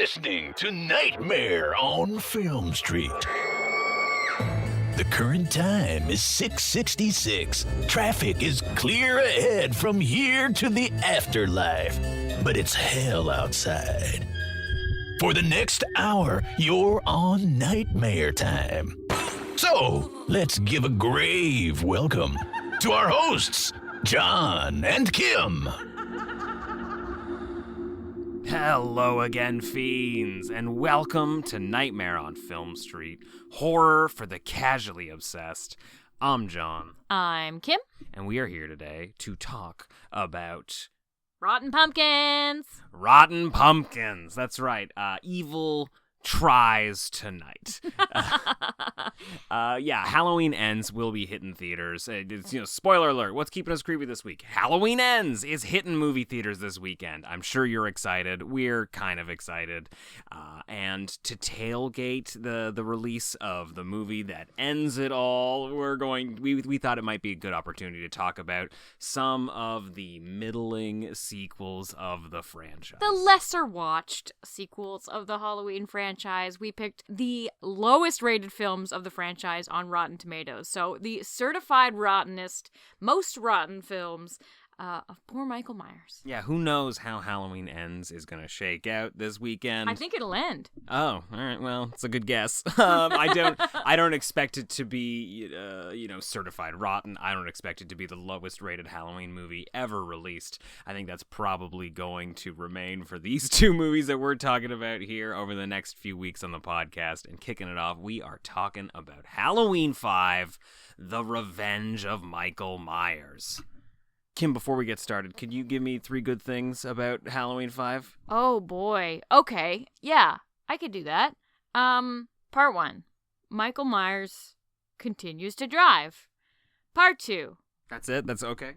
listening to Nightmare on Film Street. The current time is 6:66. Traffic is clear ahead from here to the afterlife, but it's hell outside. For the next hour, you're on Nightmare time. So, let's give a grave welcome to our hosts, John and Kim. Hello again, fiends, and welcome to Nightmare on Film Street, horror for the casually obsessed. I'm John. I'm Kim. And we are here today to talk about... Rotten pumpkins! Rotten pumpkins, that's right. Evil tries tonight. Halloween Ends will be hitting theaters. It's, spoiler alert, what's keeping us creepy this week? Halloween Ends is hitting movie theaters this weekend. I'm sure you're excited. We're kind of excited. And to tailgate the release of the movie that ends it all, we thought it might be a good opportunity to talk about some of the middling sequels of the franchise. The lesser watched sequels of the Halloween franchise. We picked the lowest rated films of the franchise on Rotten Tomatoes. So the certified rottenest, most rotten films of poor Michael Myers. Yeah, who knows how Halloween Ends is going to shake out this weekend. I think it'll end. Oh, all right. Well, it's a good guess. I don't expect it to be, certified rotten. I don't expect it to be the lowest rated Halloween movie ever released. I think that's probably going to remain for these two movies that we're talking about here over the next few weeks on the podcast. And kicking it off, we are talking about Halloween 5, The Revenge of Michael Myers. Kim, before we get started, could you give me 3 good things about Halloween 5? Oh, boy. Okay. Yeah, I could do that. Part 1. Michael Myers continues to drive. Part 2. That's it? That's okay?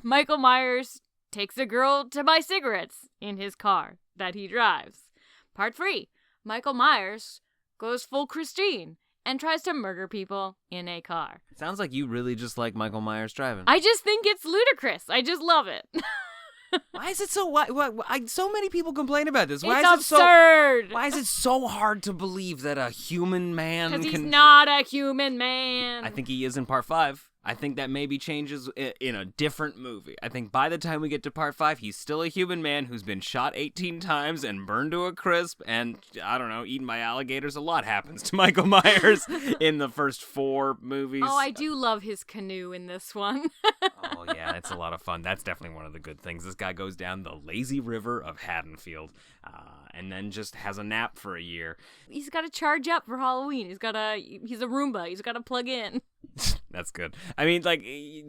Michael Myers takes a girl to buy cigarettes in his car that he drives. Part 3. Michael Myers goes full Christine and tries to murder people in a car. Sounds like you really just like Michael Myers driving. I just think it's ludicrous. I just love it. Why is it so... so many people complain about this. It's absurd. Why is it so hard to believe that a human man Because he's not a human man. I think he is in Part 5. I think that maybe changes in a different movie. I think by the time we get to Part 5, he's still a human man who's been shot 18 times and burned to a crisp and, I don't know, eaten by alligators. A lot happens to Michael Myers in the first 4 movies. Oh, I do love his canoe in this one. Oh, yeah, it's a lot of fun. That's definitely one of the good things. This guy goes down the lazy river of Haddonfield and then just has a nap for a year. He's got to charge up for Halloween. He's a Roomba. He's got to plug in. That's good. I mean, like,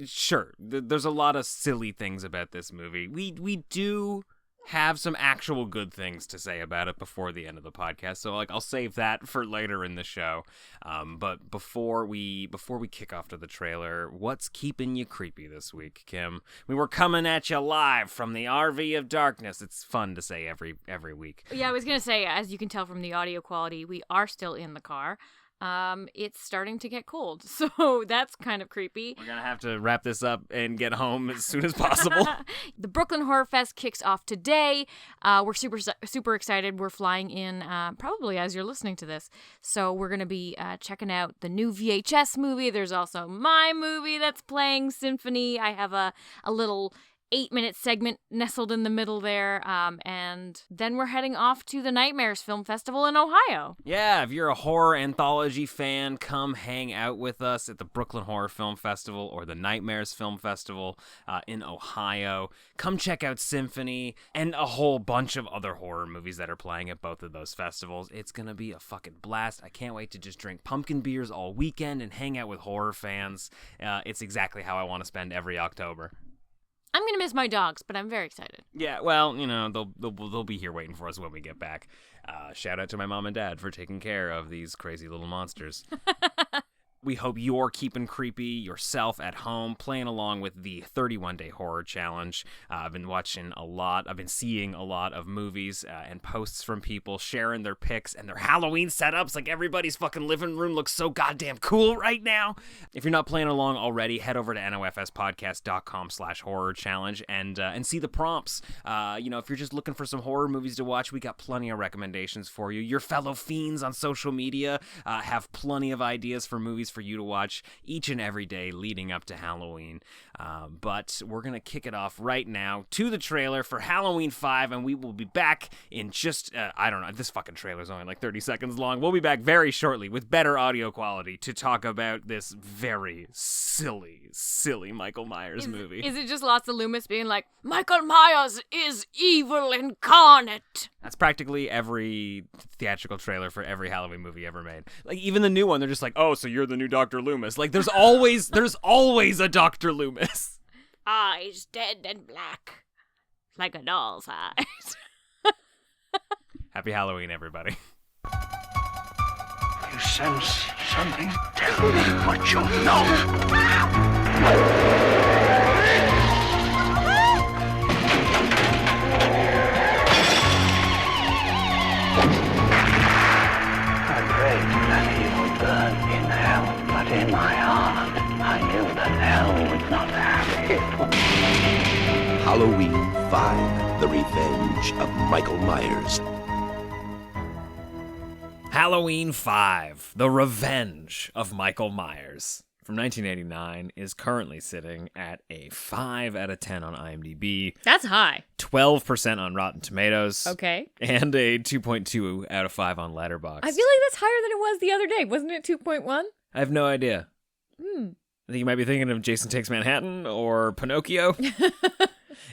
sure, there's a lot of silly things about this movie. We do have some actual good things to say about it before the end of the podcast, so I'll save that for later in the show. But before we kick off to the trailer, what's keeping you creepy this week, Kim? We were coming at you live from the RV of Darkness. It's fun to say every week. Yeah, I was gonna say, as you can tell from the audio quality, we are still in the car. It's starting to get cold, so that's kind of creepy. We're gonna have to wrap this up and get home as soon as possible. The Brooklyn Horror Fest kicks off today. We're super excited. We're flying in probably as you're listening to this, so we're gonna be checking out the new VHS movie. There's also my movie that's playing, Symphony. I have a little 8-minute segment nestled in the middle there, and then we're heading off to the Nightmares Film Festival in Ohio. Yeah, if you're a horror anthology fan, come hang out with us at the Brooklyn Horror Film Festival or the Nightmares Film Festival in Ohio. Come check out Symphony and a whole bunch of other horror movies that are playing at both of those festivals. It's gonna be a fucking blast. I can't wait to just drink pumpkin beers all weekend and hang out with horror fans. It's exactly how I want to spend every October. I'm going to miss my dogs, but I'm very excited. Yeah, well, they'll be here waiting for us when we get back. Shout out to my mom and dad for taking care of these crazy little monsters. We hope you're keeping creepy yourself at home, playing along with the 31-day horror challenge. I've been seeing a lot of movies and posts from people sharing their pics and their Halloween setups. Like, everybody's fucking living room looks so goddamn cool right now. If you're not playing along already, head over to nofspodcast.com/horror challenge and see the prompts. If you're just looking for some horror movies to watch, we got plenty of recommendations for you. Your fellow fiends on social media have plenty of ideas for movies for you to watch each and every day leading up to Halloween. But we're going to kick it off right now to the trailer for Halloween 5, and we will be back in just, this fucking trailer's only like 30 seconds long. We'll be back very shortly with better audio quality to talk about this very silly Michael Myers movie. Is it just lots of Loomis being like, Michael Myers is evil incarnate? That's practically every theatrical trailer for every Halloween movie ever made. Like, even the new one, they're just like, oh, so you're the new Doctor Loomis. Like, there's always a Doctor Loomis. Eyes dead and black, like a doll's eyes. Happy Halloween, everybody. You sense something? Tell me what you know. I prayed that he would burn in hell, but in my heart, I knew that hell would not have him. Halloween 5, The Revenge of Michael Myers. Halloween 5, The Revenge of Michael Myers, from 1989, is currently sitting at a 5 out of 10 on IMDb. That's high. 12% on Rotten Tomatoes. Okay. And a 2.2 out of 5 on Letterboxd. I feel like that's higher than it was the other day. Wasn't it 2.1? I have no idea. I think you might be thinking of Jason Takes Manhattan or Pinocchio.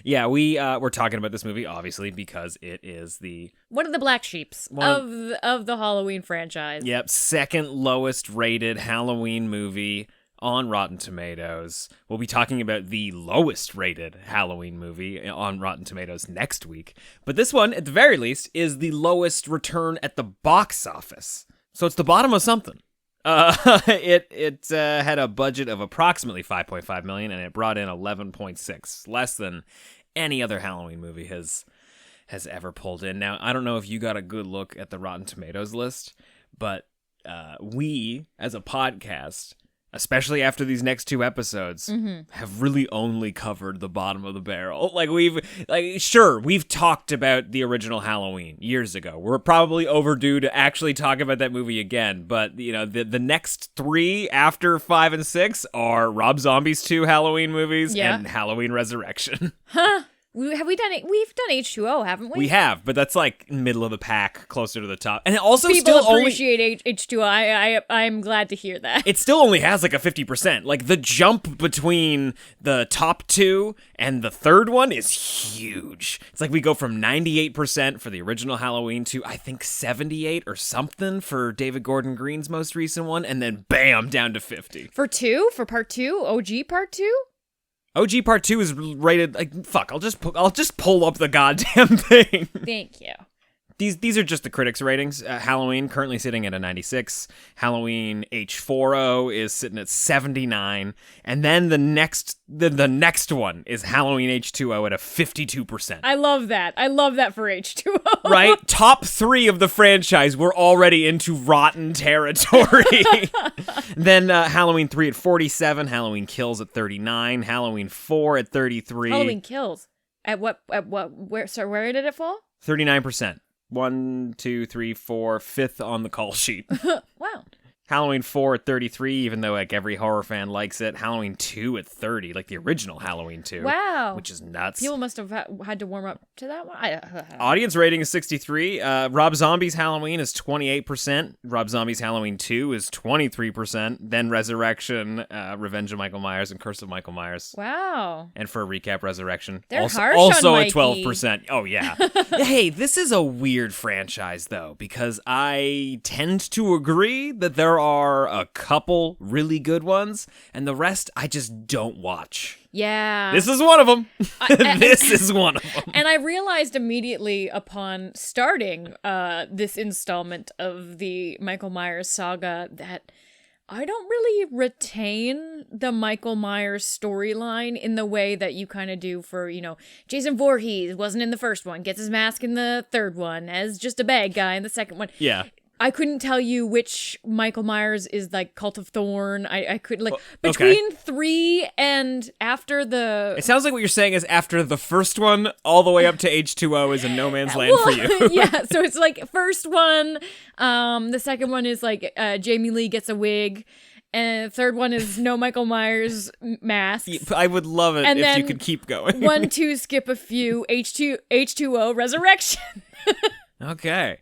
Yeah, we're talking about this movie, obviously, because it is one of the black sheeps of the Halloween franchise. Yep, second lowest rated Halloween movie on Rotten Tomatoes. We'll be talking about the lowest rated Halloween movie on Rotten Tomatoes next week. But this one, at the very least, is the lowest return at the box office. So it's the bottom of something. It had a budget of approximately $5.5 million, and it brought in $11.6, less than any other Halloween movie has ever pulled in. Now, I don't know if you got a good look at the Rotten Tomatoes list, but we, as a podcast, especially after these next two episodes, have really only covered the bottom of the barrel. We've talked about the original Halloween years ago. We're probably overdue to actually talk about that movie again, but the next three after 5 and 6 are Rob Zombie's 2 Halloween movies and Halloween Resurrection. Huh. We've done H2O, haven't we? We have, but that's like middle of the pack, closer to the top. And it also People still appreciate H2O. I'm glad to hear that. It still only has like a 50%. Like, the jump between the top 2 and the third one is huge. It's like we go from 98% for the original Halloween to, I think, 78 or something for David Gordon Green's most recent one, and then bam, down to 50. For part 2? OG part 2? OG Part 2 is rated, like, fuck, I'll just pull up the goddamn thing. Thank you. These are just the critics' ratings. Halloween currently sitting at a 96. Halloween H40 is sitting at 79, and then the next one is Halloween H2O at a 52%. I love that. For H2O. Right? Top 3 of the franchise were already into rotten territory. Then Halloween 3 at 47, Halloween Kills at 39, Halloween 4 at 33. Halloween Kills. Where did it fall? 39%. 1, 2, 3, 4, 5th on the call sheet. Wow. Halloween 4 at 33, even though like every horror fan likes it. Halloween 2 at 30, like the original Halloween 2. Wow. Which is nuts. People must have had to warm up to that one. Audience rating is 63. Rob Zombie's Halloween is 28%. Rob Zombie's Halloween 2 is 23%. Then Resurrection, Revenge of Michael Myers, and Curse of Michael Myers. Wow. And for a recap, Resurrection. They're also, harsh also on at 12%. Oh, yeah. Hey, this is a weird franchise, though, because I tend to agree that there are a couple really good ones, and the rest I just don't watch. Yeah. This is one of them. This is one of them. And I realized immediately upon starting this installment of the Michael Myers saga that I don't really retain the Michael Myers storyline in the way that you kind of do for, Jason Voorhees wasn't in the first one, gets his mask in the third one as just a bad guy in the second one. Yeah. I couldn't tell you which Michael Myers is like Cult of Thorn. I could between 3 and after the. It sounds like what you're saying is after the first one, all the way up to H2O is in no man's land for you. Yeah, so it's like first one, the second one is like Jamie Lee gets a wig, and the third one is no Michael Myers masks. I would love it and if then you could keep going. 1, 2, skip a few. H2O Resurrection. Okay.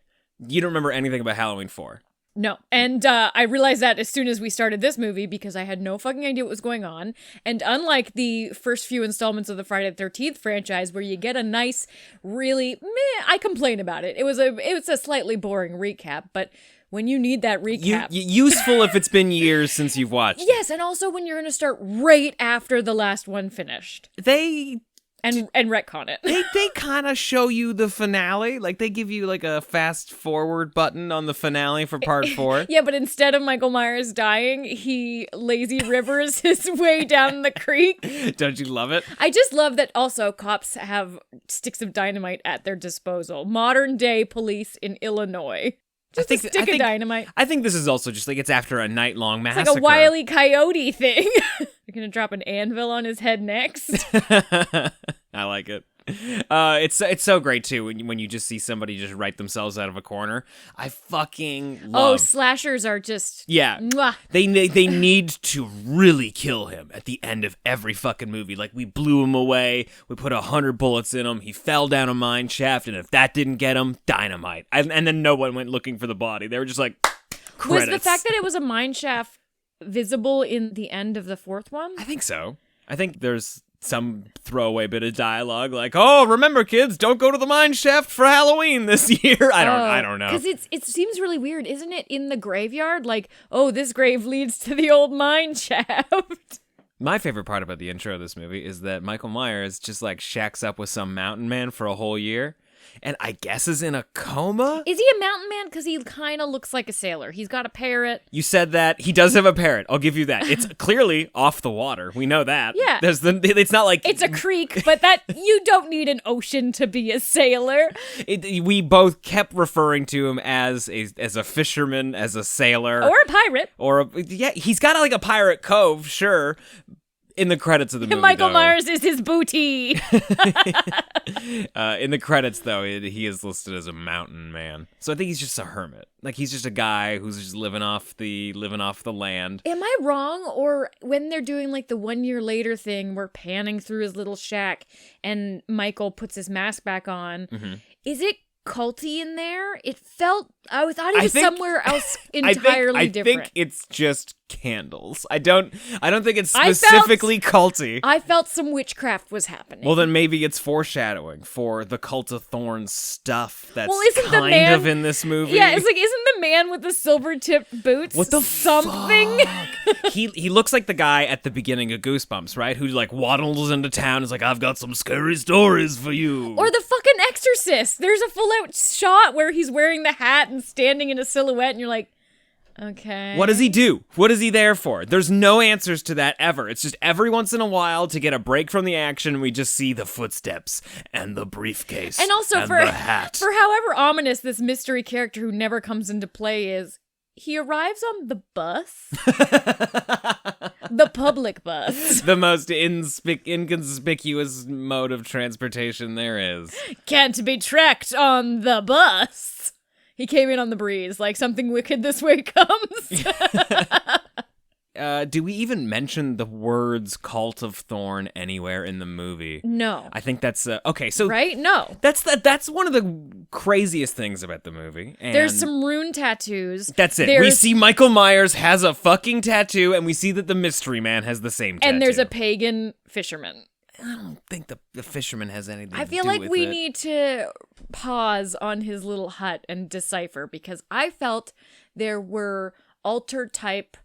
You don't remember anything about Halloween 4? No. And I realized that as soon as we started this movie because I had no fucking idea what was going on. And unlike the first few installments of the Friday the 13th franchise where you get a nice, really, I complain about it. It was a slightly boring recap, but when you need that recap. Useful if it's been years since you've watched. Yes, and also when you're going to start right after the last one finished. And retcon it. They kind of show you the finale. Like, they give you, like, a fast-forward button on the finale for part 4. Yeah, but instead of Michael Myers dying, he lazy rivers his way down the creek. Don't you love it? I just love that also cops have sticks of dynamite at their disposal. Modern-day police in Illinois. Just a stick of dynamite. I think this is also just, like, it's after a night-long massacre. It's like a Wile E. Coyote thing. You're gonna drop an anvil on his head next. I like it. It's so great too when you just see somebody just write themselves out of a corner. I fucking love. Oh, slashers are just mwah. They need to really kill him at the end of every fucking movie. Like, we blew him away, we put 100 bullets in him, he fell down a mine shaft, and if that didn't get him, dynamite. And then no one went looking for the body. They were just like, credits. Was the fact that it was a mine shaft visible in the end of the fourth one? I think so. I think there's some throwaway bit of dialogue like, "Oh, remember, kids, don't go to the mine shaft for Halloween this year." I don't know. Because it seems really weird, isn't it? In the graveyard, like, oh, this grave leads to the old mine shaft. My favorite part about the intro of this movie is that Michael Myers just like shacks up with some mountain man for a whole year. And I guess is in a coma? Is he a mountain man? Because he kind of looks like a sailor. He's got a parrot. You said that. He does have a parrot. I'll give you that. It's clearly off the water. We know that. Yeah. It's not like... It's a creek, but that you don't need an ocean to be a sailor. We both kept referring to him as a fisherman, as a sailor. Or a pirate. Yeah, he's got like a pirate cove, sure. In the credits of the movie, Michael Myers is his booty. In the credits, though, he is listed as a mountain man. So I think he's just a hermit. Like, he's just a guy who's just living off the land. Am I wrong? Or when they're doing like the 1 year later thing, we're panning through his little shack and Michael puts his mask back on. Mm-hmm. Is it culty in there? I thought he was somewhere else entirely different. I think it's just candles. I don't think it's specifically culty. I felt some witchcraft was happening. Well, then maybe it's foreshadowing for the Cult of Thorns stuff that's of in this movie. Yeah, it's like, isn't the man with the silver-tipped boots what the something? Fuck? He looks like the guy at the beginning of Goosebumps, right? Who like waddles into town and is like, I've got some scary stories for you. Or the fucking Exorcist. There's a full-out shot where he's wearing the hat and standing in a silhouette, and you're like, okay. What does he do? What is he there for? There's no answers to that ever. It's just every once in a while to get a break from the action, we just see the footsteps and the briefcase and also the hat. For however ominous this mystery character who never comes into play is, he arrives on the bus. The public bus. The most inconspicuous mode of transportation there is. Can't be tracked on the bus. He came in on the breeze, like something wicked this way comes. Do we even mention the words Cult of Thorn anywhere in the movie? No. I think that's okay. So right? No. That's one of the craziest things about the movie. And there's some rune tattoos. That's it. We see Michael Myers has a fucking tattoo, and we see that the mystery man has the same tattoo. And there's a pagan fisherman. I don't think the fisherman has anything to do with it. I feel like we need to pause on his little hut and decipher, because I felt there were altar-type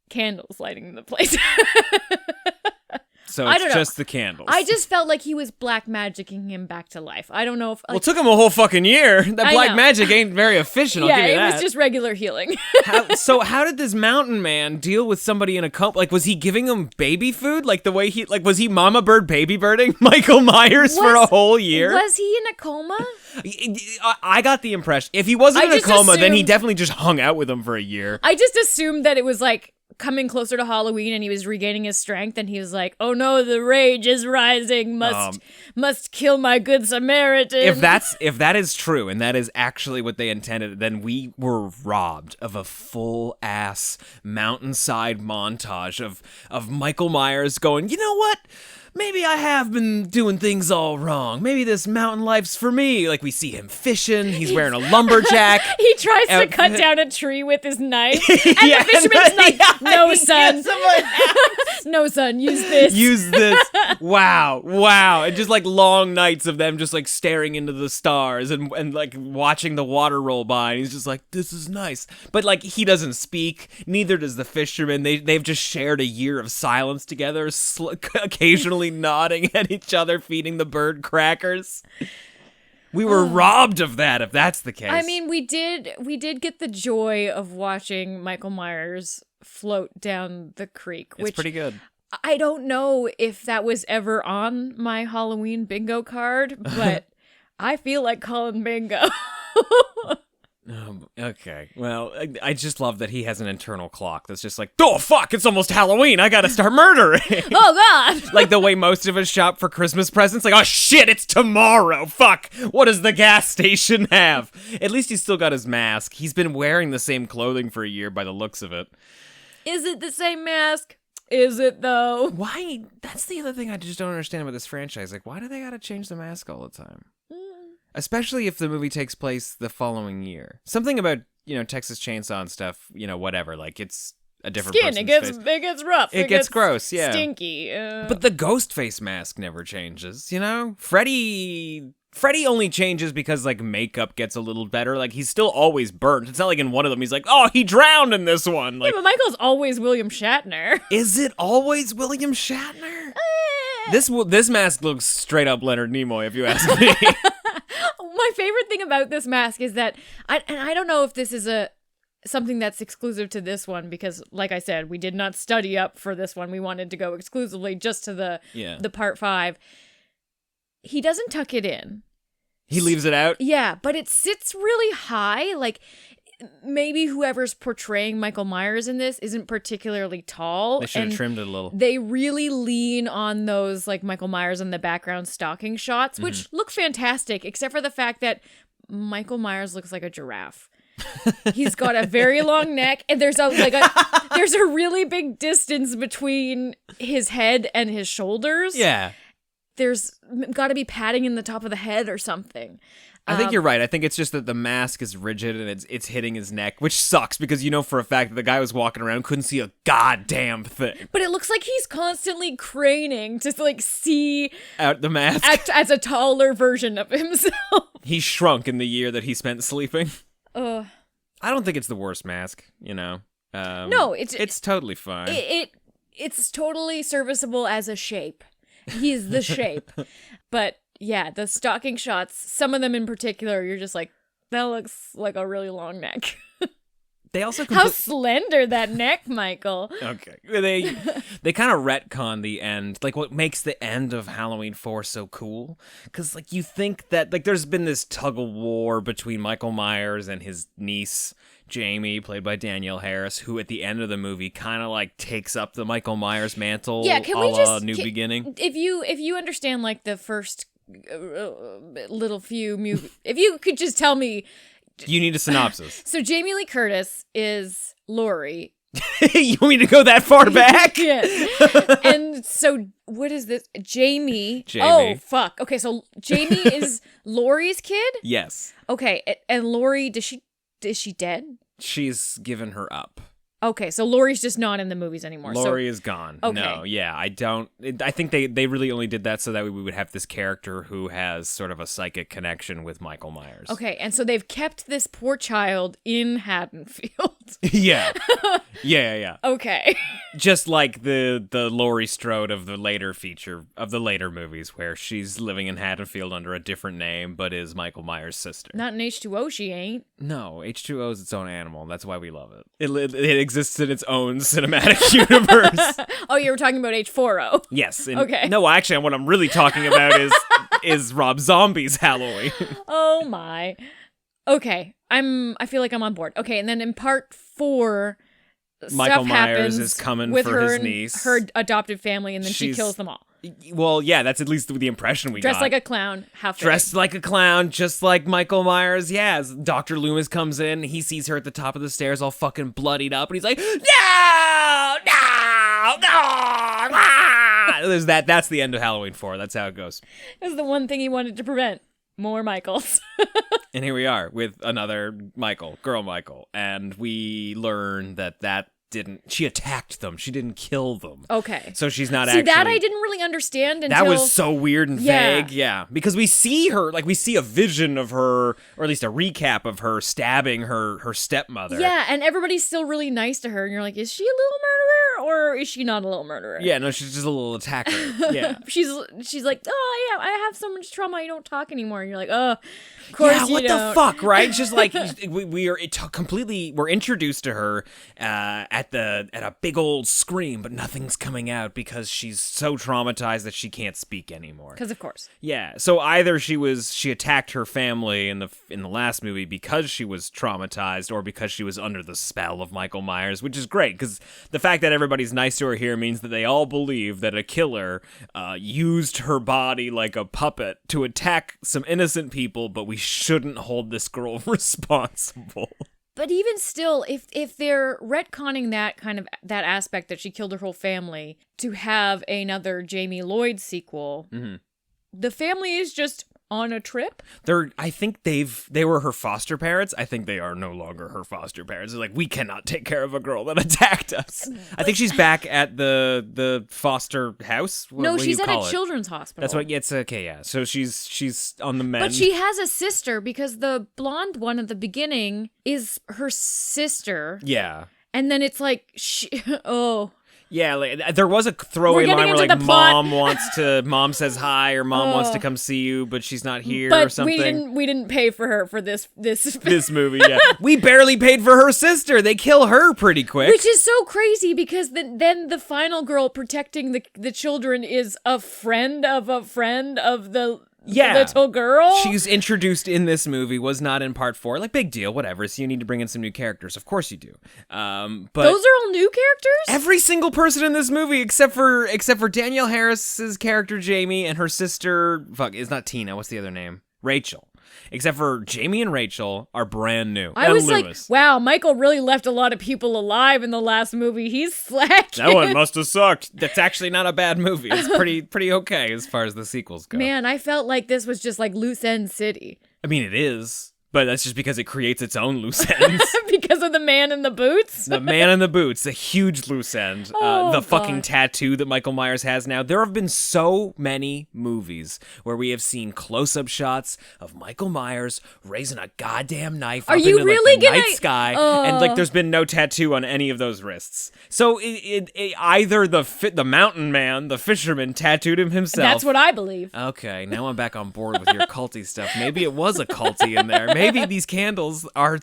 candles lighting in the place. So I it's don't know. just the candles. I just felt like he was black magicking him back to life. I don't know if... Well, it took him a whole fucking year. That I black know. magic ain't very efficient, I'll yeah, give you it that. was just regular healing. So how did this mountain man deal with somebody in a coma? Like, was he giving him baby food? Like, the way he... Like, was he mama bird baby birding Michael Myers for a whole year? Was he in a coma? I got the impression. If he wasn't I in a just coma, then he assumed- definitely just hung out with him for a year. I just assumed that it was like coming closer to Halloween and he was regaining his strength and he was like, oh no, the rage is rising, must kill my good Samaritan. If that is true and that is actually what they intended, then we were robbed of a full ass mountainside montage of Michael Myers going, you know what? Maybe I have been doing things all wrong. Maybe this mountain life's for me. Like, we see him fishing. He's wearing a lumberjack. He tries to cut down a tree with his knife. And the fisherman's like, no, son. No, son, use this. Use this. Wow. And just like long nights of them just like staring into the stars and like watching the water roll by. And he's just like, this is nice. But like, he doesn't speak. Neither does the fisherman. They've just shared a year of silence together, occasionally nodding at each other, feeding the bird crackers. We were robbed of that, if that's the case. I mean, we did get the joy of watching Michael Myers float down the creek, it's which pretty good. I don't know if that was ever on my Halloween bingo card, but I feel like calling bingo. Okay. Well, I just love that he has an internal clock that's just like, oh, fuck, it's almost Halloween. I gotta start murdering. Oh, God. Like the way most of us shop for Christmas presents. Like, oh, shit, it's tomorrow. Fuck. What does the gas station have? At least he's still got his mask. He's been wearing the same clothing for a year by the looks of it. Is it the same mask? Is it, though? Why? That's the other thing I just don't understand about this franchise. Like, why do they gotta change the mask all the time? Especially if the movie takes place the following year. Something about, Texas Chainsaw and stuff, whatever. Like, it's a different Skin, person's face. it gets rough. It gets gross, yeah. Stinky. But the ghost face mask never changes, Freddy only changes because, like, makeup gets a little better. Like, he's still always burnt. It's not like in one of them he's like, oh, he drowned in this one. Like, yeah, but Michael's always William Shatner. Is it always William Shatner? This mask looks straight up Leonard Nimoy, if you ask me. My favorite thing about this mask is that, I don't know if this is something that's exclusive to this one, because, like I said, we did not study up for this one. We wanted to go exclusively just to the part 5. He doesn't tuck it in. He leaves it out? Yeah, but it sits really high. Like, maybe whoever's portraying Michael Myers in this isn't particularly tall. They should have trimmed it a little. They really lean on those, like, Michael Myers in the background stalking shots, which look fantastic, except for the fact that Michael Myers looks like a giraffe. He's got a very long neck, and there's a really big distance between his head and his shoulders. Yeah. There's got to be padding in the top of the head or something. I think you're right. I think it's just that the mask is rigid and it's hitting his neck, which sucks because for a fact that the guy was walking around couldn't see a goddamn thing. But it looks like he's constantly craning to, like, see out the mask as a taller version of himself. He shrunk in the year that he spent sleeping. I don't think it's the worst mask, No, it's totally fine. It's totally serviceable as a shape. He's the shape. But yeah, the stalking shots, some of them in particular, you're just like, that looks like a really long neck. They also how slender that neck, Michael. Okay. They kind of retcon the end, like what makes the end of Halloween 4 so cool. Because, like, you think that, like, there's been this tug of war between Michael Myers and his niece, Jamie, played by Danielle Harris, who at the end of the movie kind of, like, takes up the Michael Myers mantle. Yeah, can we just New Beginning? If you understand, like, the first little few if you could just tell me. You need a synopsis. So Jamie Lee Curtis is Laurie. You want me to go that far back? Yeah. And so what is this? Jamie. Oh, fuck. Okay, so Jamie is Laurie's kid? Yes. Okay, and Laurie, is she dead? She's given her up. Okay, so Laurie's just not in the movies anymore. Laurie is gone. Okay. No, yeah, I think they really only did that so that we would have this character who has sort of a psychic connection with Michael Myers. Okay, and so they've kept this poor child in Haddonfield. Yeah. Yeah. Okay. Just like the Laurie Strode of the later movies, where she's living in Haddonfield under a different name, but is Michael Myers' sister. Not in H2O, she ain't. No, H2O is its own animal. That's why we love it. It exists in its own cinematic universe. Oh, you were talking about H4O. Yes. Okay. No, actually, what I'm really talking about is Rob Zombie's Halloween. Oh my. Okay. I feel like I'm on board. Okay, and then in part 4, Michael stuff Myers happens is coming with for her his and niece. her adopted family, and then she She's- kills them all. Well, yeah, that's at least the impression we got. Dressed like a clown, half Dressed like a clown, just like Michael Myers. Yeah, as Doctor Loomis comes in, he sees her at the top of the stairs all fucking bloodied up, and he's like, no! There's that. That's the end of Halloween 4. That's how it goes. That's the one thing he wanted to prevent. More Michaels. And here we are with another Michael, girl Michael, and we learn that she attacked them. She didn't kill them. Okay. So she's not See, actually... that I didn't really understand until... That was so weird and Yeah. vague, yeah. Because we see her, like, we see a vision of her, or at least a recap of her stabbing her stepmother. Yeah, and everybody's still really nice to her, and you're like, is she a little murderer, or is she not a little murderer? Yeah, no, she's just a little attacker. Yeah. She's like, oh, yeah, I have so much trauma, I don't talk anymore. And you're like, oh, of course Yeah, you what don't. the fuck, right? Just like we're introduced to her at a big old scream, but nothing's coming out because she's so traumatized that she can't speak anymore. Because of course. Yeah, so either she attacked her family in the last movie because she was traumatized, or because she was under the spell of Michael Myers, which is great because the fact that everybody's nice to her here means that they all believe that a killer used her body like a puppet to attack some innocent people, but we shouldn't hold this girl responsible. But even still, if they're retconning that aspect that she killed her whole family to have another Jamie Lloyd sequel, the family is just on a trip. I think they were her foster parents. I think they are no longer her foster parents. They're like, we cannot take care of a girl that attacked us. I think she's back at the foster house. No, What do she's you at call a it? children's hospital. That's what. Yeah, it's okay. Yeah. So she's on the mend. But she has a sister because the blonde one at the beginning is her sister. Yeah. And then it's like, Yeah, like, there was a throwaway We're getting line where into like the plot. mom says hi, or mom wants to come see you, but she's not here, but or something. we didn't pay for her for this This movie, yeah. We barely paid for her sister. They kill her pretty quick. Which is so crazy because then the final girl protecting the children is a friend of the little girl. She's introduced in this movie, was not in part 4. Like, big deal, whatever. So you need to bring in some new characters. Of course you do. But those are all new characters? every single person in this movie, except for Danielle Harris's character Jamie and her sister, it's not Tina, what's the other name? Rachel. Except for Jamie and Rachel are brand new. I And was Lewis. like, wow, Michael really left a lot of people alive in the last movie. He's slacking. That one must have sucked. That's actually not a bad movie. It's pretty okay as far as the sequels go. Man, I felt like this was just like Loose End City. I mean, it is. But that's just because it creates its own loose ends. Because of the man in the boots? The man in the boots, a huge loose end. The fucking tattoo that Michael Myers has now. There have been so many movies where we have seen close-up shots of Michael Myers raising a goddamn knife up into really the gonna- night sky, and like there's been no tattoo on any of those wrists. So it either the mountain man, the fisherman, tattooed him himself. That's what I believe. Okay, now I'm back on board with your culty stuff. Maybe it was a culty in there. Maybe these candles are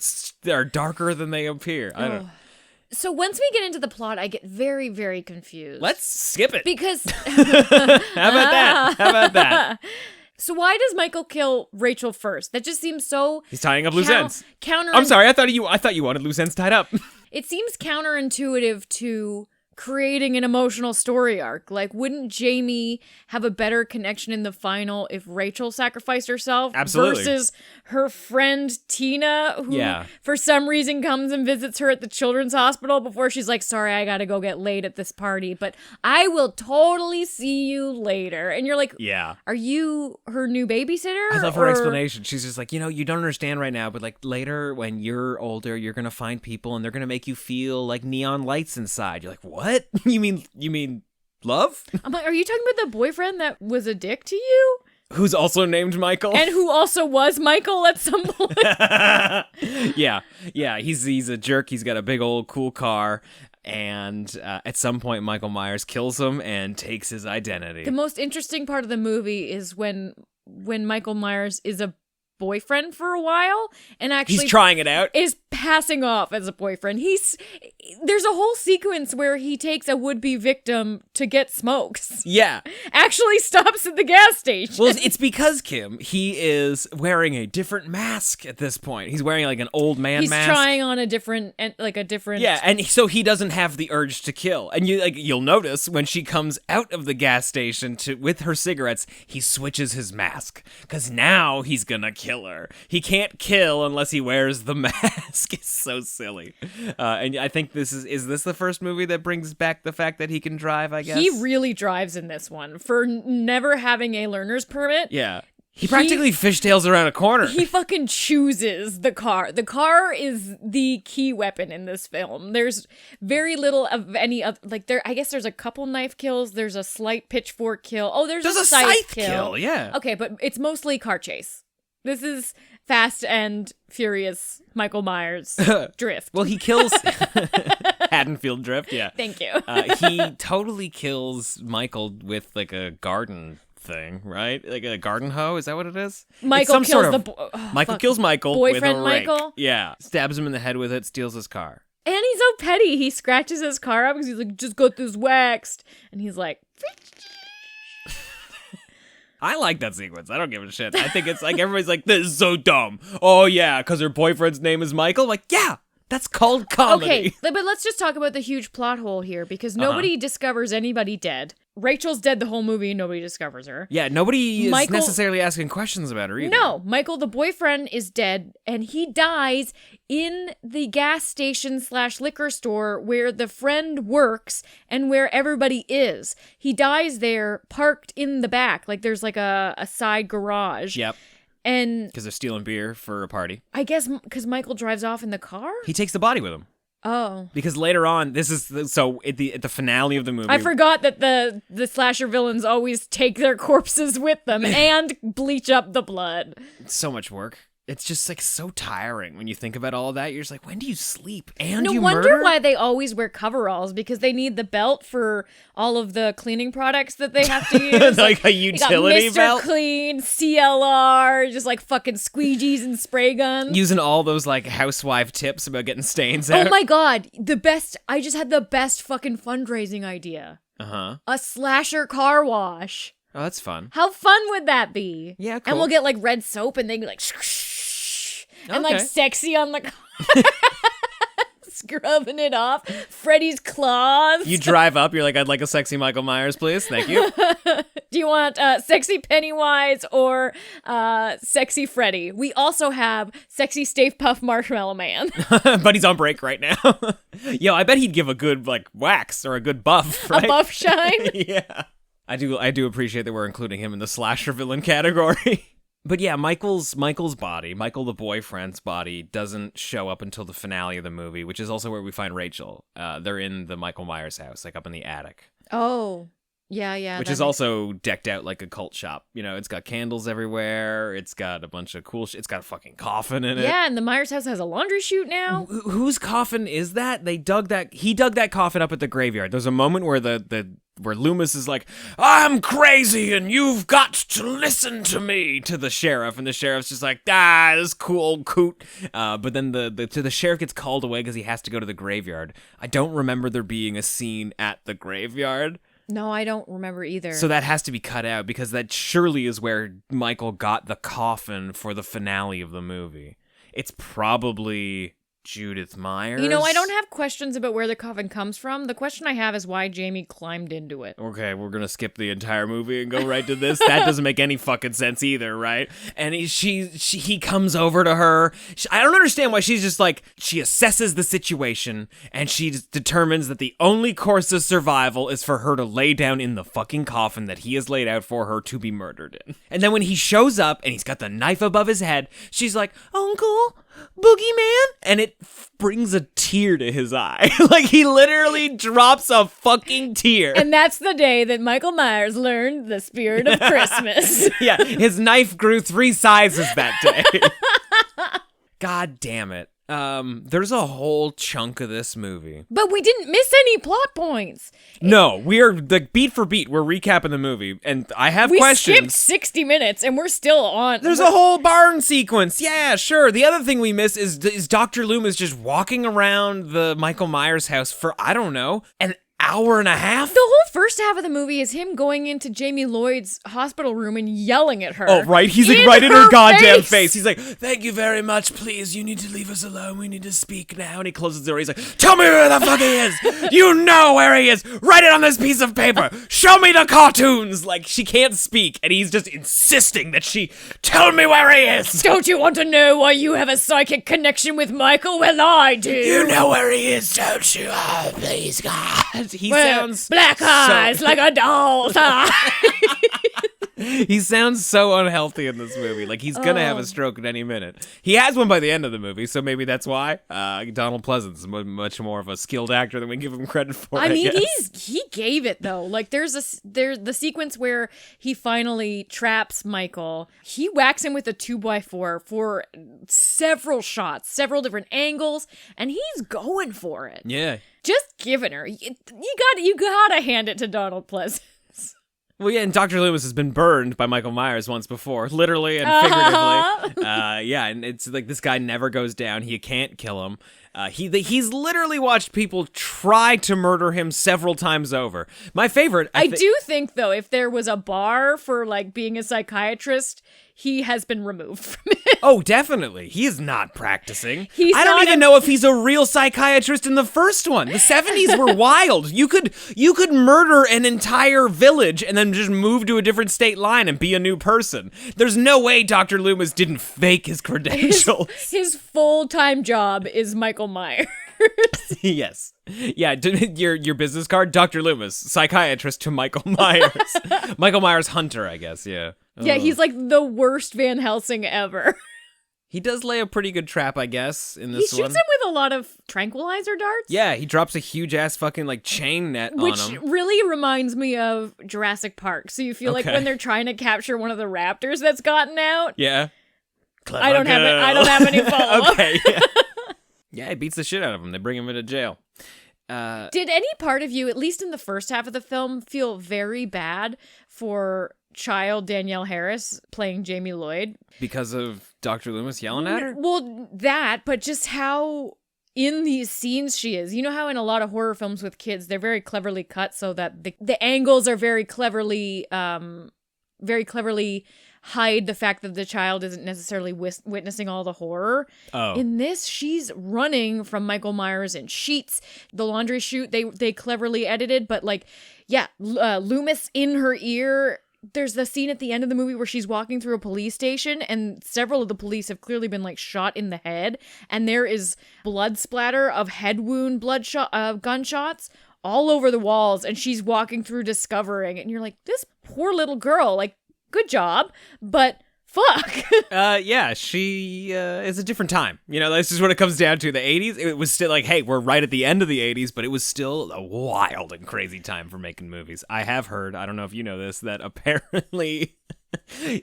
darker than they appear. I don't know. So once we get into the plot, I get very, very confused. Let's skip it. Because How about that? So why does Michael kill Rachel first? That just seems so He's tying up loose ends. Counter. I'm sorry. I thought you wanted loose ends tied up. It seems counterintuitive to creating an emotional story arc. Like, wouldn't Jamie have a better connection in the final if Rachel sacrificed herself? Absolutely. Versus her friend Tina, who for some reason comes and visits her at the children's hospital before she's like, sorry, I gotta go get laid at this party, but I will totally see you later. And you're like, Yeah. are you her new babysitter? I love her explanation. She's just like, you don't understand right now, but like later when you're older, you're going to find people and they're going to make you feel like neon lights inside. You're like, what? You mean love? I'm like, are you talking about the boyfriend that was a dick to you? Who's also named Michael. And who also was Michael at some point. Yeah. He's a jerk. He's got a big old cool car. And at some point, Michael Myers kills him and takes his identity. The most interesting part of the movie is when Michael Myers is a boyfriend for a while and actually he's trying it out. Is passing off as a boyfriend. There's a whole sequence where he takes a would-be victim to get smokes. Yeah. Actually stops at the gas station. Well, it's because, Kim, he is wearing a different mask at this point. He's wearing like an old man mask. He's trying on a different. Yeah, and so he doesn't have the urge to kill. And you'll notice when she comes out of the gas station with her cigarettes, he switches his mask because now he's gonna kill her. He can't kill unless he wears the mask. It's so silly. And I think this is this the first movie that brings back the fact that he can drive, I guess? He really drives in this one for never having a learner's permit. Yeah. He practically fishtails around a corner. He fucking chooses the car. The car is the key weapon in this film. There's very little of any other, I guess there's a couple knife kills. There's a slight pitchfork kill. Oh, there's a scythe kill. Yeah. Okay, but it's mostly car chase. This is Fast and Furious Michael Myers drift. Well, he kills Haddonfield drift, yeah. Thank you. He totally kills Michael with like a garden thing, right? Like a garden hoe, is that what it is? Michael kills Michael kills Michael boyfriend with a rake. Michael? Yeah. Stabs him in the head with it, steals his car. And he's so petty. He scratches his car up because he's like, just got this waxed. And he's like... I like that sequence. I don't give a shit. I think it's like everybody's like, this is so dumb. Oh, yeah, because her boyfriend's name is Michael? Like, yeah, that's called comedy. Okay, but let's just talk about the huge plot hole here because nobody discovers anybody dead. Rachel's dead the whole movie and nobody discovers her. Yeah, nobody is necessarily asking questions about her either. No, Michael, the boyfriend, is dead and he dies in the gas station / liquor store where the friend works and where everybody is. He dies there parked in the back. Like there's like a side garage. Yep. And because they're stealing beer for a party. I guess because Michael drives off in the car? He takes the body with him. Oh. Because later on, this is at the finale of the movie. I forgot that the slasher villains always take their corpses with them and bleach up the blood. It's so much work. It's just like so tiring when you think about all of that. You're just like, when do you sleep? And no you wonder murder? why they always wear coveralls because they need the belt for all of the cleaning products that they have to use. like a utility you got Mr. belt? Clean, CLR, just like fucking squeegees and spray guns. Using all those like housewife tips about getting stains out. Oh my god, I just had the best fucking fundraising idea. Uh-huh. A slasher car wash. Oh, that's fun. How fun would that be? Yeah, cool. And we'll get like red soap and they'd be like and like sexy on the car. Scrubbing it off. Freddy's claws. You drive up, you're like, I'd like a sexy Michael Myers, please. Thank you. Do you want sexy Pennywise or sexy Freddy? We also have sexy Stay Puft Marshmallow Man. But he's on break right now. Yo, I bet he'd give a good like wax or a good buff, right? A buff shine? Yeah. I do appreciate that we're including him in the slasher villain category. But yeah, Michael's body, Michael the boyfriend's body, doesn't show up until the finale of the movie, which is also where we find Rachel. They're in the Michael Myers house, like up in the attic. Oh, yeah. Which is also decked out like a cult shop. You know, it's got candles everywhere. It's got a bunch of cool shit. It's got a fucking coffin in it. Yeah, and the Myers house has a laundry chute now. Whose coffin is that? He dug that coffin up at the graveyard. There's a moment where where Loomis is like, I'm crazy and you've got to listen to me to the sheriff. And the sheriff's just like, this cool old coot. But then the sheriff gets called away because he has to go to the graveyard. I don't remember there being a scene at the graveyard. No, I don't remember either. So that has to be cut out because that surely is where Michael got the coffin for the finale of the movie. It's probably Judith Myers. You know, I don't have questions about where the coffin comes from. The question I have is why Jamie climbed into it. Okay, we're gonna skip the entire movie and go right to this. That doesn't make any fucking sense either, right? And he comes over to her. I don't understand why she's just like, she assesses the situation and she determines that the only course of survival is for her to lay down in the fucking coffin that he has laid out for her to be murdered in. And then when he shows up and he's got the knife above his head, she's like, Uncle, boogeyman? And it brings a tear to his eye. Like, he literally drops a fucking tear. And that's the day that Michael Myers learned the spirit of Christmas. Yeah, his knife grew 3 sizes that day. God damn it. There's a whole chunk of this movie. But we didn't miss any plot points. No, we are, like, beat for beat, we're recapping the movie, and I have questions. We skipped 60 minutes, and we're still on. There's a whole barn sequence. Yeah, sure. The other thing we miss is Dr. Loomis just walking around the Michael Myers house for, I don't know, an hour and a half? The whole first half of the movie is him going into Jamie Lloyd's hospital room and yelling at her. Oh, right. He's like right in her goddamn face. He's like, thank you very much. Please, you need to leave us alone. We need to speak now. And he closes the door. He's like, tell me where the fuck he is. You know where he is. Write it on this piece of paper. Show me the cartoons. Like, she can't speak. And he's just insisting that she tell me where he is. Don't you want to know why you have a psychic connection with Michael? Well, I do. You know where he is, don't you? Oh, please, God. He sounds black eyes like a doll's eye. He sounds so unhealthy in this movie. Like, he's gonna have a stroke at any minute. He has one by the end of the movie, so maybe that's why. Donald Pleasant's much more of a skilled actor than we give him credit for. I mean, he gave it though. Like, there's the sequence where he finally traps Michael. He whacks him with a 2x4 for several shots, several different angles, and he's going for it. Yeah. Just giving her. You gotta hand it to Donald Pleasant. Well, yeah, and Dr. Loomis has been burned by Michael Myers once before, literally and figuratively. Yeah, and it's like this guy never goes down. He can't kill him. He's literally watched people try to murder him several times over. My favorite... I do think, though, if there was a bar for, like, being a psychiatrist, he has been removed from it. Oh, definitely. He is not practicing. I don't even know if he's a real psychiatrist in the first one. The 70s were wild. You could murder an entire village and then just move to a different state line and be a new person. There's no way Dr. Loomis didn't fake his credentials. His full-time job is Michael Myers. Yes. Yeah, your business card, Dr. Loomis, psychiatrist to Michael Myers. Michael Myers Hunter, I guess, yeah. Yeah, he's like the worst Van Helsing ever. He does lay a pretty good trap, I guess, in this one. He shoots him with a lot of tranquilizer darts. Yeah, he drops a huge-ass fucking, like, chain net on him. Which really reminds me of Jurassic Park. So you feel like when they're trying to capture one of the raptors that's gotten out. Yeah. Clever I don't have any follow-up. Okay, yeah. Yeah, he beats the shit out of him. They bring him into jail. Did any part of you, at least in the first half of the film, feel very bad for child Danielle Harris playing Jamie Lloyd? Because of Dr. Loomis yelling at her? Well, that, but just how in these scenes she is. You know how in a lot of horror films with kids, they're very cleverly cut so that the angles are very cleverly hide the fact that the child isn't necessarily witnessing all the horror. Oh. In this, she's running from Michael Myers in sheets. The laundry chute, they cleverly edited, but like, yeah, Loomis in her ear. There's the scene at the end of the movie where she's walking through a police station and several of the police have clearly been like shot in the head, and there is blood splatter of head wound gunshots all over the walls, and she's walking through discovering, and you're like, this poor little girl, like, good job, but fuck. Yeah, she it's a different time. You know, this is what it comes down to. The 80s, it was still like, hey, we're right at the end of the 80s, but it was still a wild and crazy time for making movies. I have heard, I don't know if you know this, that apparently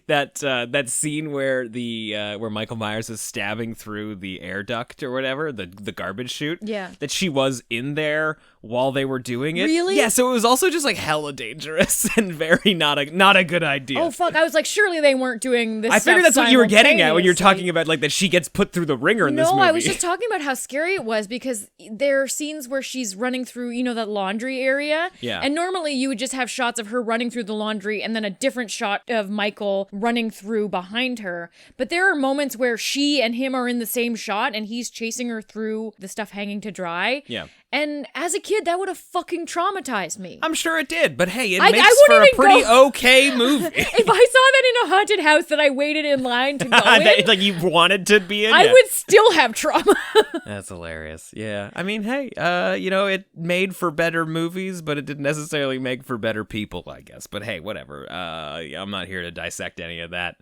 that scene where where Michael Myers is stabbing through the air duct or whatever, the garbage chute, yeah, that she was in there while they were doing it. Really? Yeah, so it was also just like hella dangerous and very not a good idea. Oh fuck, I was like, surely they weren't doing this. I figured that's what you were getting at when you're talking about like that she gets put through the ringer in this movie. No, I was just talking about how scary it was because there are scenes where she's running through, you know, that laundry area. Yeah. And normally you would just have shots of her running through the laundry and then a different shot of Michael running through behind her. But there are moments where she and him are in the same shot and he's chasing her through the stuff hanging to dry. Yeah. And as a kid, that would have fucking traumatized me. I'm sure it did, but hey, it I makes for a pretty okay movie. If I saw that in a haunted house that I waited in line to go in, like you wanted to be in, I would still have trauma. That's hilarious. Yeah, I mean, hey, you know, it made for better movies, but it didn't necessarily make for better people, I guess. But hey, whatever. I'm not here to dissect any of that.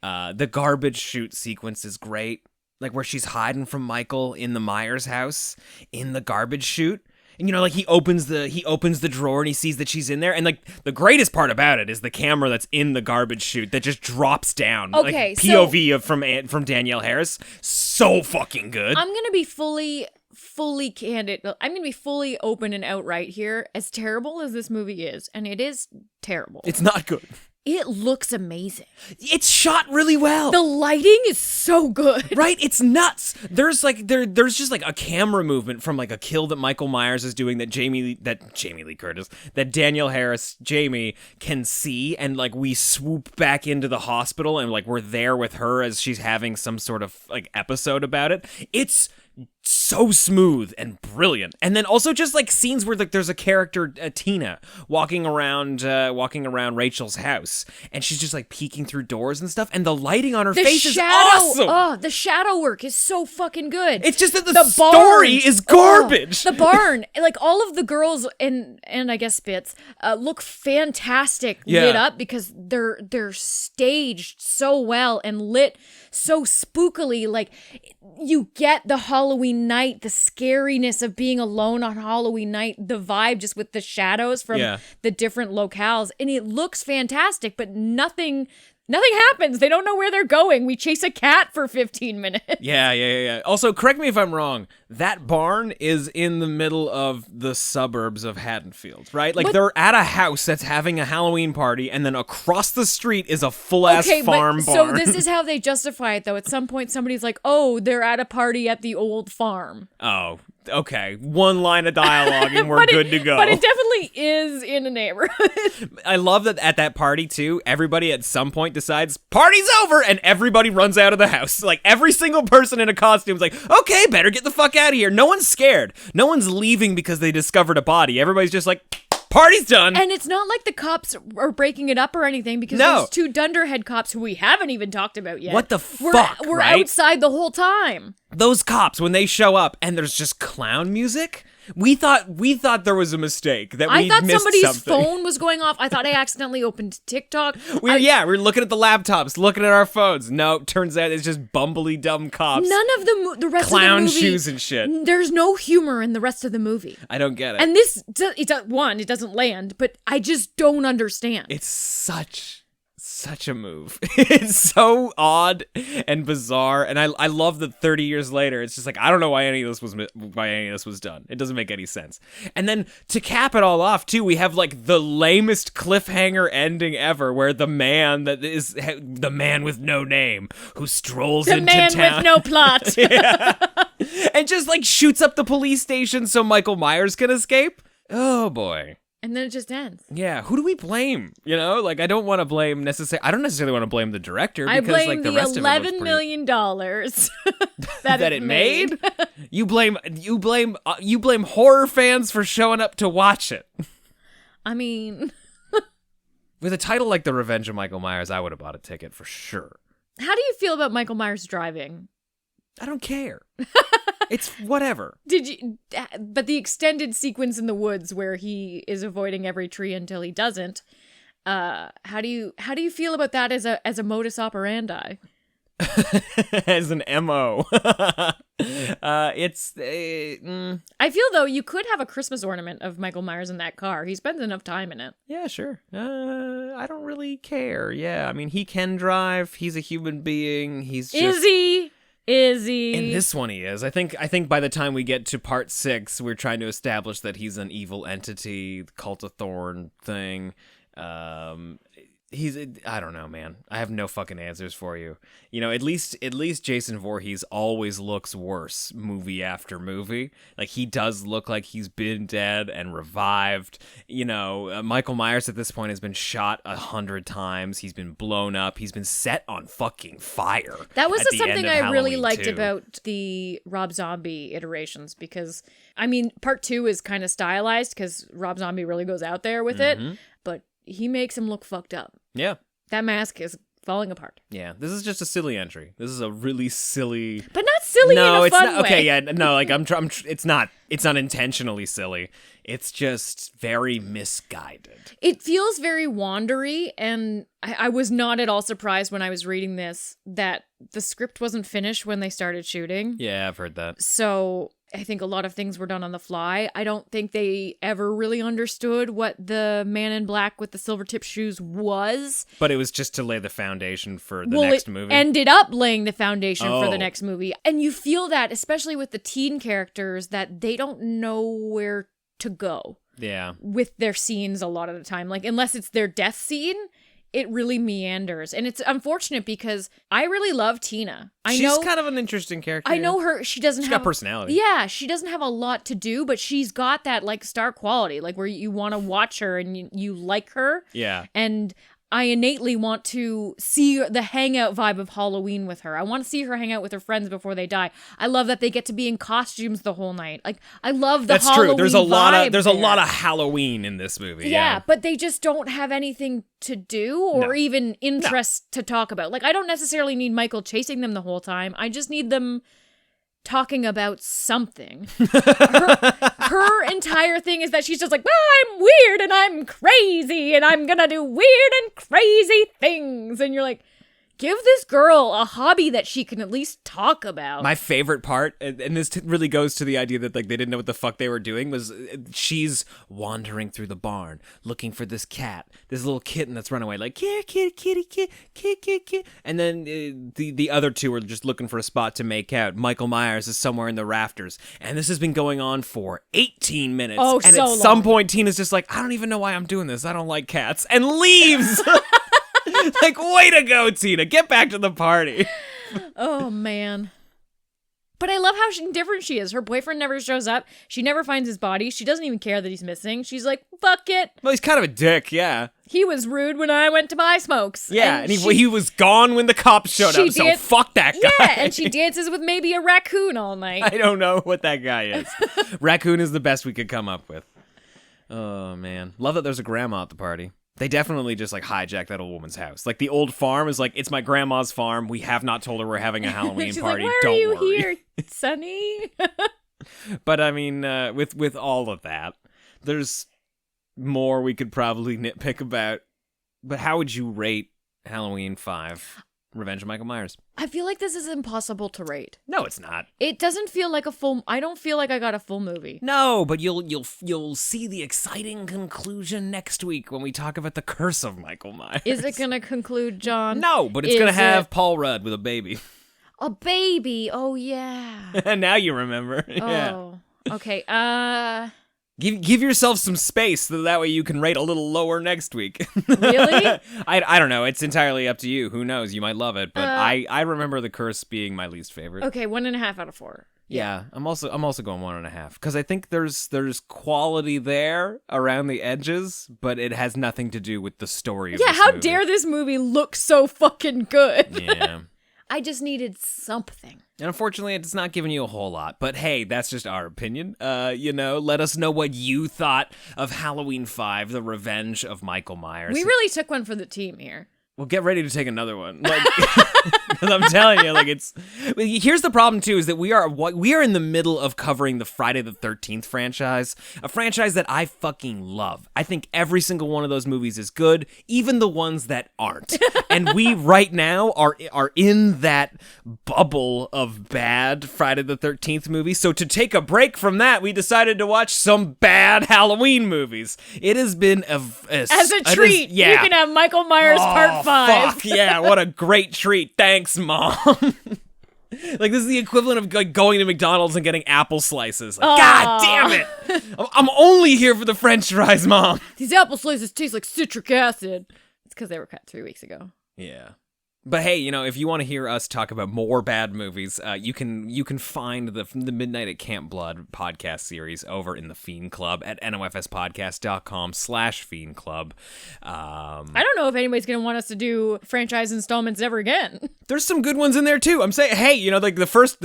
The garbage chute sequence is great. like where she's hiding from Michael in the Myers house in the garbage chute. And, you know, like he opens the drawer and he sees that she's in there. And, like, the greatest part about it is the camera that's in the garbage chute that just drops down. Okay, like, POV from Danielle Harris. So fucking good. I'm going to be fully candid. I'm going to be fully open and outright here. As terrible as this movie is, and it is terrible. It's not good. It looks amazing. It's shot really well. The lighting is so good. Right? It's nuts. There's there's just like a camera movement from like a kill that Michael Myers is doing that Danielle Harris, Jamie, can see, and like we swoop back into the hospital and like we're there with her as she's having some sort of like episode about it. It's so smooth and brilliant. And then also just like scenes where like there's a character, Tina, walking around Rachel's house, and she's just like peeking through doors and stuff, and the lighting on her face is awesome. Oh, the shadow work is so fucking good. It's just that the story is garbage. The barn, like all of the girls and I guess Spitz look fantastic lit up because they're staged so well and lit so spookily. Like you get the Halloween night, the scariness of being alone on Halloween night, the vibe just with the shadows from the different locales, and it looks fantastic, but nothing happens. They don't know where they're going. We chase a cat for 15 minutes. Yeah. Also, correct me if I'm wrong, that barn is in the middle of the suburbs of Haddonfield, right? Like they're at a house that's having a Halloween party, and then across the street is a full-ass farm barn. So this is how they justify it, though. At some point, somebody's like, oh, they're at a party at the old farm. Oh, okay. One line of dialogue and we're good to go. But it definitely is in a neighborhood. I love that at that party, too, everybody at some point decides, party's over, and everybody runs out of the house. Like, every single person in a costume is like, okay, better get the fuck out of here. No one's scared. No one's leaving because they discovered a body. Everybody's just like, party's done. And it's not like the cops are breaking it up or anything, because there's two Dunderhead cops who we haven't even talked about yet. What the fuck, We're right? outside the whole time. Those cops, when they show up and there's just clown music, we thought there was a mistake, that we thought missed somebody's something. phone was going off. I thought I accidentally opened TikTok. We're looking at the laptops, looking at our phones. No, turns out it's just bumbly dumb cops. None of the rest clown of the movie. Shoes and shit. There's no humor in the rest of the movie. I don't get it. And this, it doesn't land, but I just don't understand. It's such a move. It's so odd and bizarre, and I love that 30 years later it's just like, I don't know why any of this was done. It doesn't make any sense. And then to cap it all off too, we have like the lamest cliffhanger ending ever, where the man with no name who strolls into town, the man with no plot, and just like shoots up the police station so Michael Myers can escape. Oh boy. And then it just ends. Yeah, who do we blame? You know, like I don't want to blame I don't necessarily want to blame the director, because I blame like the the rest $11 million that it made. You blame horror fans for showing up to watch it. I mean, with a title like The Revenge of Michael Myers, I would have bought a ticket for sure. How do you feel about Michael Myers driving? I don't care. It's whatever. But the extended sequence in the woods where he is avoiding every tree until he doesn't, how do you feel about that as a modus operandi? As an MO. I feel though you could have a Christmas ornament of Michael Myers in that car. He spends enough time in it. Yeah, sure. I don't really care. Yeah, I mean, he can drive. He's a human being. Is he? In this one he is. I think by the time we get to part 6, we're trying to establish that he's an evil entity, Cult of Thorn thing. I don't know, man. I have no fucking answers for you. You know, at least Jason Voorhees always looks worse movie after movie. Like, he does look like he's been dead and revived. You know, Michael Myers at this point has been shot 100 times. He's been blown up. He's been set on fucking fire. That was something I really liked about the Rob Zombie iterations, because, I mean, part 2 is kind of stylized because Rob Zombie really goes out there with it, but he makes him look fucked up. Yeah. That mask is falling apart. Yeah, this is just a silly entry. This is a really silly. But not silly in a fun not, way. okay, yeah, no, like it's not intentionally silly. It's just very misguided. It feels very wandery, and I was not at all surprised when I was reading this that the script wasn't finished when they started shooting. Yeah, I've heard that. So I think a lot of things were done on the fly. I don't think they ever really understood what the man in black with the silver tip shoes was. But it was just to lay the foundation for the next movie. It ended up laying the foundation for the Oh. next movie. And you feel that, especially with the teen characters, that they don't know where to go Yeah. with their scenes a lot of the time. Like, unless it's their death scene, it really meanders. And it's unfortunate because I really love Tina. She's kind of an interesting character. I know her. She's got personality. Yeah, she doesn't have a lot to do, but she's got that like star quality, like where you want to watch her and you like her. Yeah. And I innately want to see the hangout vibe of Halloween with her. I want to see her hang out with her friends before they die. I love that they get to be in costumes the whole night. Like, I love the That's Halloween true. There's a lot vibe of there. a lot of Halloween in this movie. Yeah, but they just don't have anything to do or even interest to talk about. Like, I don't necessarily need Michael chasing them the whole time. I just need them talking about something. Her entire thing is that she's just like, well, I'm weird and I'm crazy and I'm gonna do weird and crazy things. And you're like, give this girl a hobby that she can at least talk about. My favorite part, and this really goes to the idea that like they didn't know what the fuck they were doing, was she's wandering through the barn looking for this cat, this little kitten that's run away, like kitty, and then the other two are just looking for a spot to make out. Michael Myers is somewhere in the rafters, and this has been going on for 18 minutes. Oh, and so at some point, Tina's just like, I don't even know why I'm doing this. I don't like cats, and leaves. Like, way to go, Tina. Get back to the party. Oh, man. But I love how indifferent she is. Her boyfriend never shows up. She never finds his body. She doesn't even care that he's missing. She's like, fuck it. Well, he's kind of a dick, yeah. He was rude when I went to buy smokes. Yeah, and he was gone when the cops showed up, so fuck that guy. Yeah, and she dances with maybe a raccoon all night. I don't know what that guy is. Raccoon is the best we could come up with. Oh, man. Love that there's a grandma at the party. They definitely just, like, hijacked that old woman's house. Like, the old farm is like, it's my grandma's farm. We have not told her we're having a Halloween She's party. like, why Don't are you worry. here, Sonny? But, I mean, with all of that, there's more we could probably nitpick about. But how would you rate Halloween 5, Revenge of Michael Myers? I feel like this is impossible to rate. No, it's not. It doesn't feel like a full... I don't feel like I got a full movie. No, but you'll see the exciting conclusion next week when we talk about the curse of Michael Myers. Is it going to conclude, John? No, but it's going to have Paul Rudd with a baby. A baby. Oh, yeah. And now you remember. Yeah. Oh, okay. Give yourself some space so that way you can rate a little lower next week. Really? I don't know. It's entirely up to you. Who knows? You might love it, but I remember the curse being my least favorite. Okay, 1.5 out of 4. Yeah, I'm also going 1.5 because I think there's quality there around the edges, but it has nothing to do with the story. Of Yeah, this how movie. dare this movie look so fucking good? Yeah. I just needed something. And unfortunately, it's not giving you a whole lot. But hey, that's just our opinion. Let us know what you thought of Halloween 5, The Revenge of Michael Myers. We really took one for the team here. Well, get ready to take another one. Like, 'cause I'm telling you, like it's. Here's the problem too: is that we are in the middle of covering the Friday the 13th franchise, a franchise that I fucking love. I think every single one of those movies is good, even the ones that aren't. And we right now are in that bubble of bad Friday the 13th movies. So to take a break from that, we decided to watch some bad Halloween movies. It has been As a treat, you can have Michael Myers Part 5. Fuck yeah, what a great treat. Thanks, Mom. Like, this is the equivalent of like going to McDonald's and getting apple slices. Like, God damn it. I'm only here for the French fries, Mom. These apple slices taste like citric acid. It's because they were cut 3 weeks ago. Yeah. But hey, if you want to hear us talk about more bad movies, you can find the Midnight at Camp Blood podcast series over in the Fiend Club at nofspodcast.com/Fiend Club. I don't know if anybody's going to want us to do franchise installments ever again. There's some good ones in there too. I'm saying, hey, like the first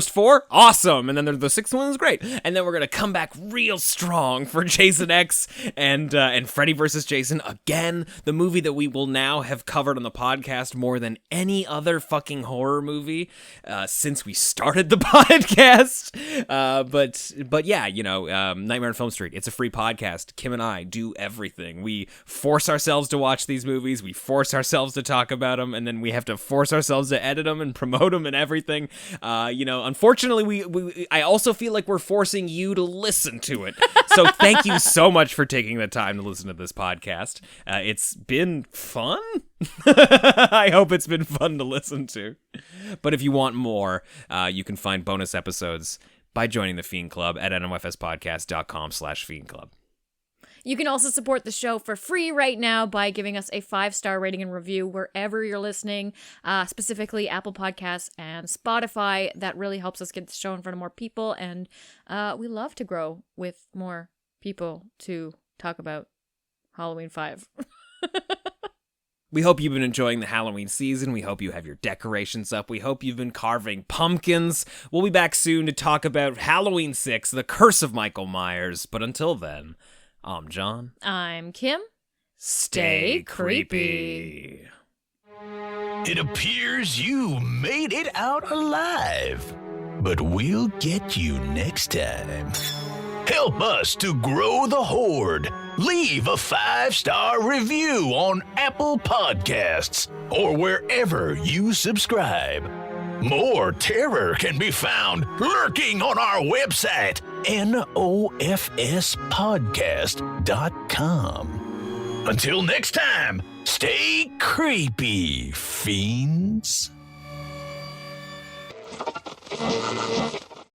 4, awesome, and then the 6th one is great, and then we're gonna come back real strong for Jason X and Freddy vs. Jason again, the movie that we will now have covered on the podcast more than any other fucking horror movie since we started the podcast. But yeah, Nightmare on Film Street. It's a free podcast. Kim and I do everything. We force ourselves to watch these movies. We force ourselves to talk about them, and then we have to force ourselves to edit them and promote them and everything. Unfortunately, I also feel like we're forcing you to listen to it. So thank you so much for taking the time to listen to this podcast. It's been fun. I hope it's been fun to listen to. But if you want more, you can find bonus episodes by joining the Fiend Club at nofspodcast.com/Fiend Club. You can also support the show for free right now by giving us a 5-star rating and review wherever you're listening, specifically Apple Podcasts and Spotify. That really helps us get the show in front of more people, and we love to grow with more people to talk about Halloween 5. We hope you've been enjoying the Halloween season. We hope you have your decorations up. We hope you've been carving pumpkins. We'll be back soon to talk about Halloween 6, The Curse of Michael Myers. But until then, I'm John. I'm Kim. Stay creepy. It appears you made it out alive, but we'll get you next time. Help us to grow the horde. Leave a 5-star review on Apple Podcasts or wherever you subscribe. More terror can be found lurking on our website, nofspodcast.com. Until next time, stay creepy, fiends.